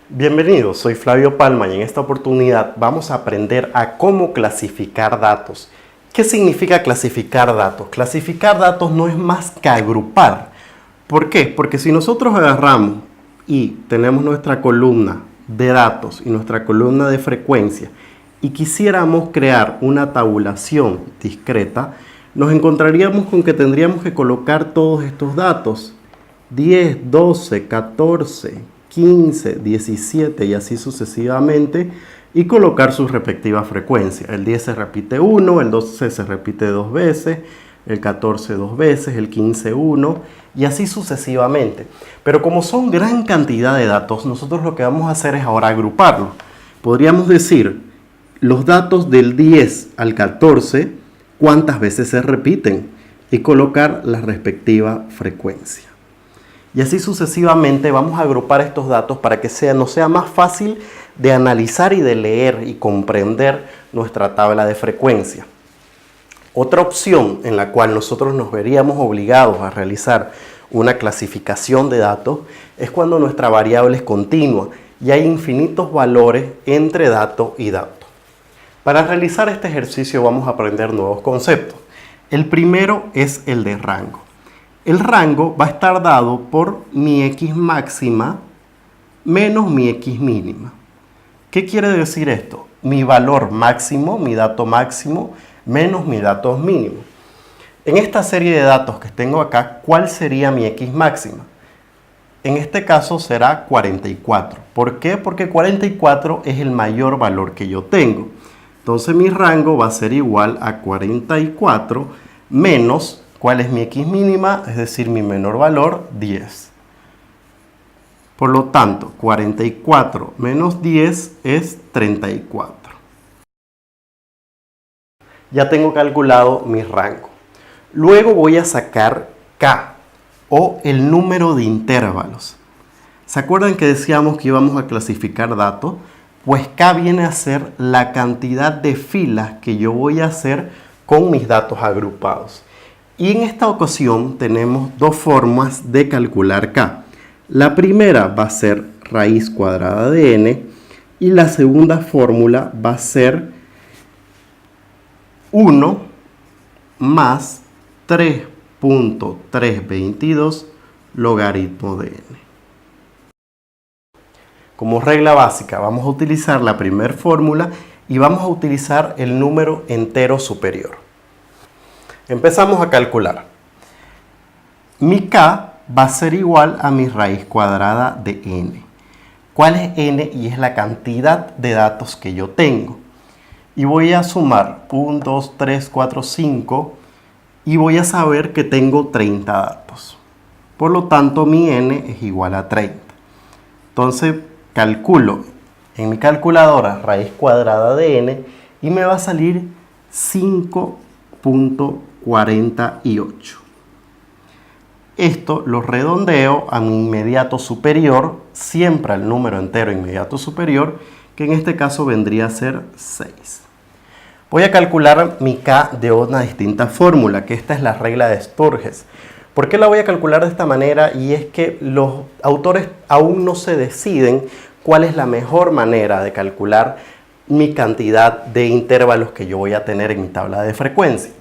Bienvenidos, soy Flavio Palma y en esta oportunidad vamos a aprender a cómo clasificar datos. ¿Qué significa clasificar datos? Clasificar datos no es más que agrupar. ¿Por qué? Porque si nosotros agarramos y tenemos nuestra columna de datos y nuestra columna de frecuencia y quisiéramos crear una tabulación discreta, nos encontraríamos con que tendríamos que colocar todos estos datos: 10, 12, 14, 15, 17 y así sucesivamente, y colocar sus respectivas frecuencias. El 10 se repite 1, el 12 se repite 2 veces, el 14 2 veces, el 15 1 y así sucesivamente. Pero como son gran cantidad de datos, nosotros lo que vamos a hacer es ahora agruparlos. Podríamos decir los datos del 10 al 14, cuántas veces se repiten y colocar la respectiva frecuencia. Y así sucesivamente vamos a agrupar estos datos para que nos sea más fácil de analizar y de leer y comprender nuestra tabla de frecuencia. Otra opción en la cual nosotros nos veríamos obligados a realizar una clasificación de datos es cuando nuestra variable es continua y hay infinitos valores entre dato y dato. Para realizar este ejercicio vamos a aprender nuevos conceptos. El primero es el de rango. El rango va a estar dado por mi x máxima menos mi x mínima. ¿Qué quiere decir esto? Mi valor máximo, mi dato máximo, menos mi dato mínimo. En esta serie de datos que tengo acá, ¿cuál sería mi x máxima? En este caso será 44. ¿Por qué? Porque 44 es el mayor valor que yo tengo. Entonces mi rango va a ser igual a 44 menos, ¿cuál es mi x mínima? Es decir, mi menor valor, 10. Por lo tanto, 44 menos 10 es 34. Ya tengo calculado mi rango. Luego voy a sacar K, o el número de intervalos. ¿Se acuerdan que decíamos que íbamos a clasificar datos? Pues K viene a ser la cantidad de filas que yo voy a hacer con mis datos agrupados. Y en esta ocasión tenemos dos formas de calcular K. La primera va a ser raíz cuadrada de n y la segunda fórmula va a ser 1 más 3.322 logaritmo de n. Como regla básica vamos a utilizar la primera fórmula y vamos a utilizar el número entero superior. Empezamos a calcular. Mi K va a ser igual a mi raíz cuadrada de n. ¿Cuál es n? Y es la cantidad de datos que yo tengo. Y voy a sumar 1, 2, 3, 4, 5 y voy a saber que tengo 30 datos. Por lo tanto, mi n es igual a 30. Entonces, calculo en mi calculadora raíz cuadrada de n y me va a salir 5.48. Esto lo redondeo a mi inmediato superior, siempre al número entero inmediato superior, que en este caso vendría a ser 6. Voy a calcular mi K de una distinta fórmula, que esta es la regla de Sturges. ¿Por qué la voy a calcular de esta manera? Y es que los autores aún no se deciden cuál es la mejor manera de calcular mi cantidad de intervalos que yo voy a tener en mi tabla de frecuencia.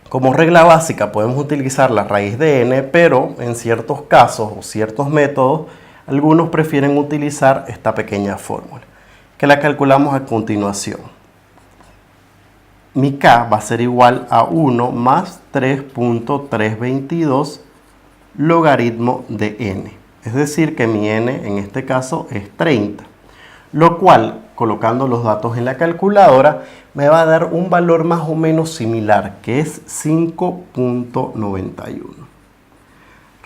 Como regla básica podemos utilizar la raíz de n, pero en ciertos casos o ciertos métodos, algunos prefieren utilizar esta pequeña fórmula, que la calculamos a continuación. Mi K va a ser igual a 1 más 3.322 logaritmo de n. Es decir, que mi n en este caso es 30. Lo cual, colocando los datos en la calculadora, me va a dar un valor más o menos similar, que es 5.91.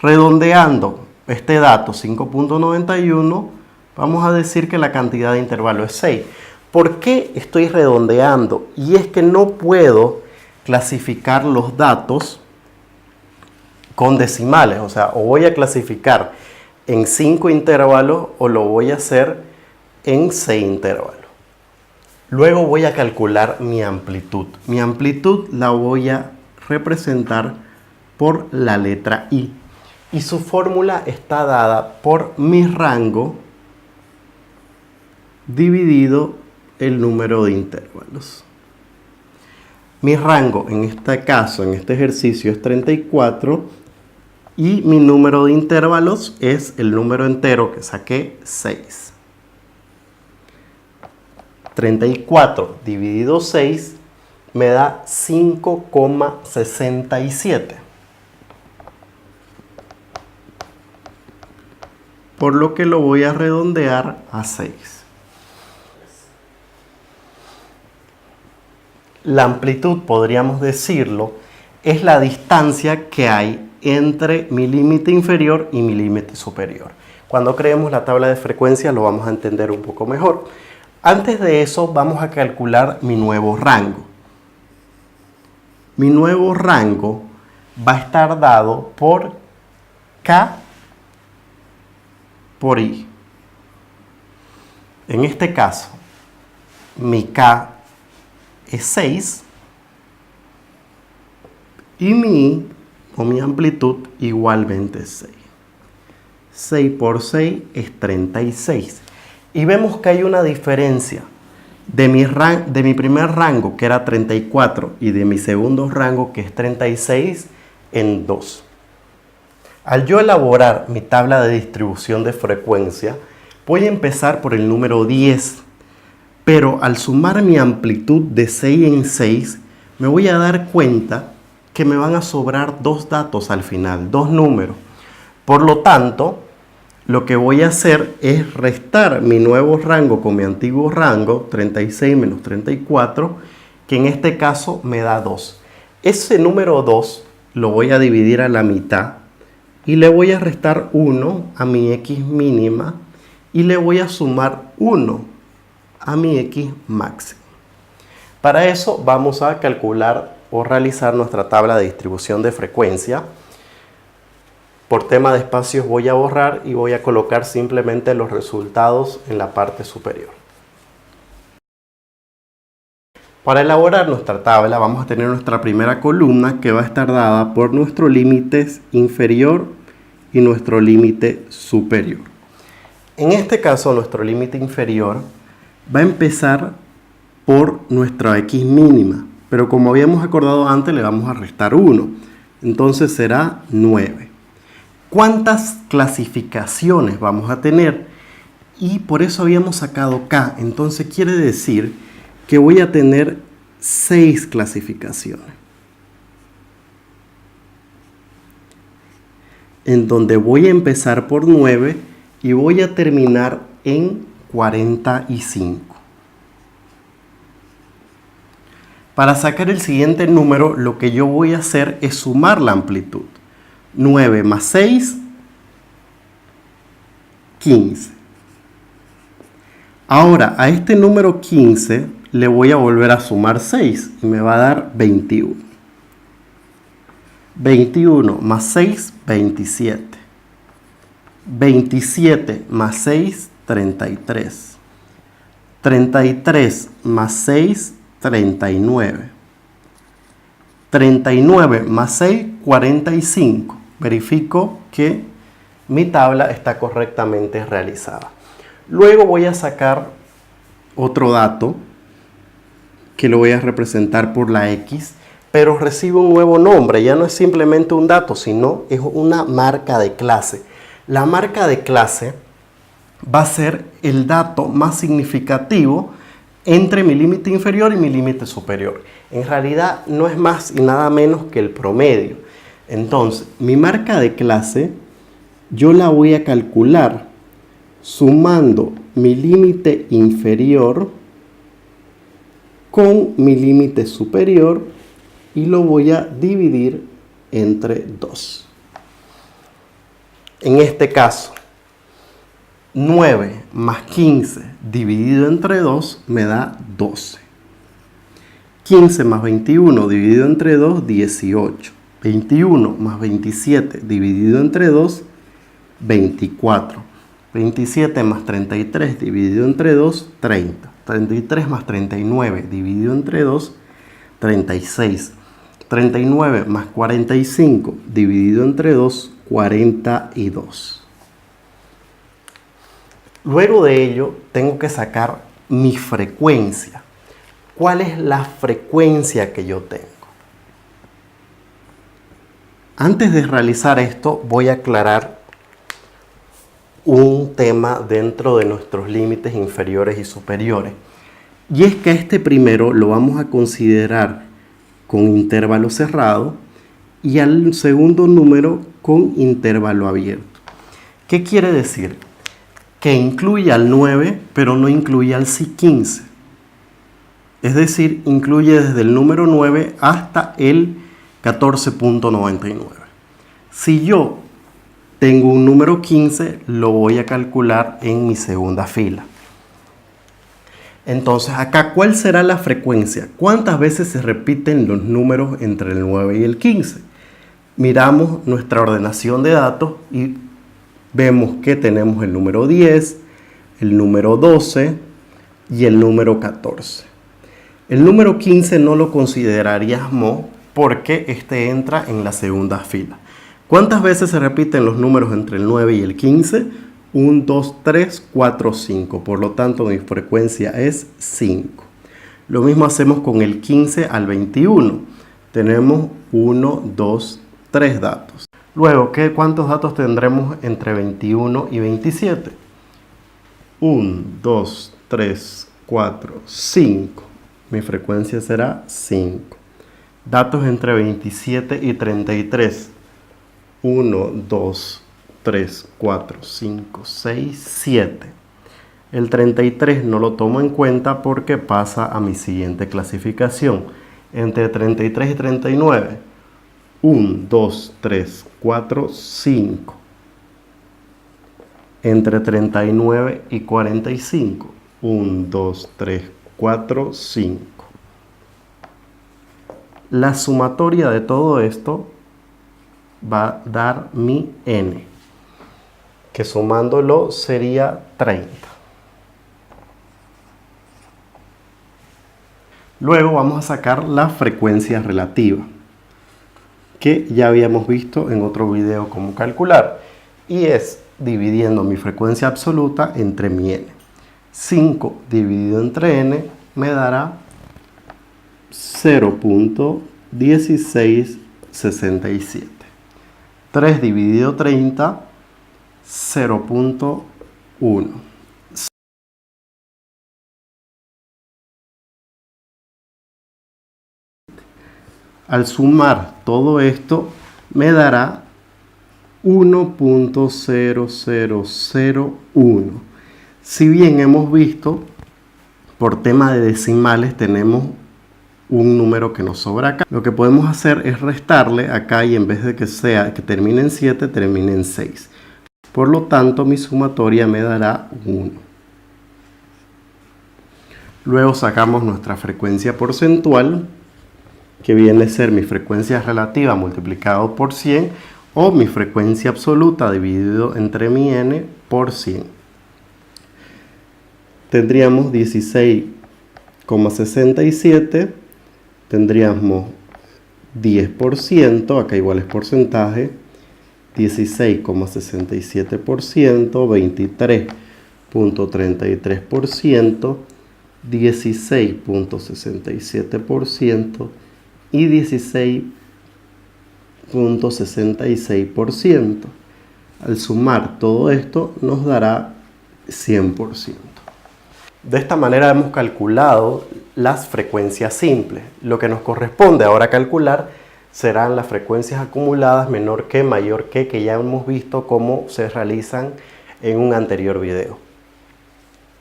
Redondeando este dato, 5.91, vamos a decir que la cantidad de intervalo es 6. ¿Por qué estoy redondeando? Y es que no puedo clasificar los datos con decimales. O sea, o voy a clasificar en 5 intervalos o lo voy a hacer en 6 intervalos. Luego voy a calcular mi amplitud. Mi amplitud la voy a representar por la letra I. y su fórmula está dada por mi rango dividido el número de intervalos. Mi rango en este caso, en este ejercicio, es 34 y mi número de intervalos es el número entero que saqué, 6. 34 dividido 6 me da 5,67. Por lo que lo voy a redondear a 6. La amplitud, podríamos decirlo, es la distancia que hay entre mi límite inferior y mi límite superior. Cuando creemos la tabla de frecuencia lo vamos a entender un poco mejor. Antes de eso vamos a calcular mi nuevo rango. Mi nuevo rango va a estar dado por K por I. En este caso, mi K es 6 y mi I o mi amplitud igualmente es 6. 6 por 6 es 36. Y vemos que hay una diferencia de mi primer rango, que era 34, y de mi segundo rango, que es 36, en 2. Al yo elaborar mi tabla de distribución de frecuencia, voy a empezar por el número 10, pero al sumar mi amplitud de 6 en 6, me voy a dar cuenta que me van a sobrar dos datos al final, dos números. Por lo tanto, lo que voy a hacer es restar mi nuevo rango con mi antiguo rango, 36 menos 34, que en este caso me da 2. Ese número 2 lo voy a dividir a la mitad y le voy a restar 1 a mi x mínima y le voy a sumar 1 a mi x máximo. Para eso vamos a calcular o realizar nuestra tabla de distribución de frecuencia. Por tema de espacios voy a borrar y voy a colocar simplemente los resultados en la parte superior. Para elaborar nuestra tabla vamos a tener nuestra primera columna que va a estar dada por nuestro límite inferior y nuestro límite superior. En este caso nuestro límite inferior va a empezar por nuestra x mínima, pero como habíamos acordado antes le vamos a restar 1, entonces será 9. ¿Cuántas clasificaciones vamos a tener? Y por eso habíamos sacado K. Entonces quiere decir que voy a tener 6 clasificaciones. En donde voy a empezar por 9 y voy a terminar en 45. Para sacar el siguiente número, lo que yo voy a hacer es sumar la amplitud. 9 más 6, 15. Ahora, a este número 15 le voy a volver a sumar 6 y me va a dar 21. 21 más 6, 27. 27 más 6, 33. 33 más 6, 39. 39 más 6, 45. Verifico que mi tabla está correctamente realizada. Luego voy a sacar otro dato que lo voy a representar por la X, pero recibe un nuevo nombre. Ya no es simplemente un dato, sino es una marca de clase. La marca de clase va a ser el dato más significativo entre mi límite inferior y mi límite superior. En realidad no es más y nada menos que el promedio. Entonces, mi marca de clase yo la voy a calcular sumando mi límite inferior con mi límite superior y lo voy a dividir entre 2. En este caso, 9 más 15 dividido entre 2 me da 12. 15 más 21 dividido entre 2, 18. 21 más 27 dividido entre 2, 24. 27 más 33 dividido entre 2, 30. 33 más 39 dividido entre 2, 36. 39 más 45 dividido entre 2, 42. Luego de ello, tengo que sacar mi frecuencia. ¿Cuál es la frecuencia que yo tengo? Antes de realizar esto, voy a aclarar un tema dentro de nuestros límites inferiores y superiores. Y es que este primero lo vamos a considerar con intervalo cerrado y al segundo número con intervalo abierto. ¿Qué quiere decir? Que incluye al 9, pero no incluye al 15. Es decir, incluye desde el número 9 hasta el 14.99. Si yo tengo un número 15, lo voy a calcular en mi segunda fila. Entonces, acá, ¿cuál será la frecuencia? ¿Cuántas veces se repiten los números entre el 9 y el 15? Miramos nuestra ordenación de datos y vemos que tenemos el número 10, el número 12 y el número 14. El número 15 no lo consideraríamos porque este entra en la segunda fila. ¿Cuántas veces se repiten los números entre el 9 y el 15? 1, 2, 3, 4, 5. Por lo tanto, mi frecuencia es 5. Lo mismo hacemos con el 15 al 21. Tenemos 1, 2, 3 datos. Luego, ¿cuántos datos tendremos entre 21 y 27? 1, 2, 3, 4, 5. Mi frecuencia será 5. Datos entre 27 y 33. 1, 2, 3, 4, 5, 6, 7. El 33 no lo tomo en cuenta porque pasa a mi siguiente clasificación. Entre 33 y 39. 1, 2, 3, 4, 5. Entre 39 y 45. 1, 2, 3, 4, 5. La sumatoria de todo esto va a dar mi n, que sumándolo sería 30. Luego vamos a sacar la frecuencia relativa, que ya habíamos visto en otro video cómo calcular, y es dividiendo mi frecuencia absoluta entre mi n. 5 dividido entre n me dará 0.1667. 3 dividido 30, 0.1. Al sumar todo esto me dará 1.0001. Si bien hemos visto, por tema de decimales tenemos un número que nos sobra acá. Lo que podemos hacer es restarle acá y en vez de que termine en 7, termine en 6. Por lo tanto, mi sumatoria me dará 1. Luego sacamos nuestra frecuencia porcentual, que viene a ser mi frecuencia relativa multiplicado por 100 o mi frecuencia absoluta dividido entre mi n por 100. Tendríamos 16,67. Tendríamos 10%, acá igual es porcentaje, 16,67%, 23.33%, 16.67% y 16.66%. Al sumar todo esto nos dará 100%. De esta manera hemos calculado las frecuencias simples. Lo que nos corresponde ahora calcular serán las frecuencias acumuladas menor que, mayor que ya hemos visto cómo se realizan en un anterior video.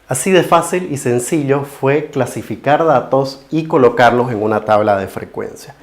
Así de fácil y sencillo fue clasificar datos y colocarlos en una tabla de frecuencia.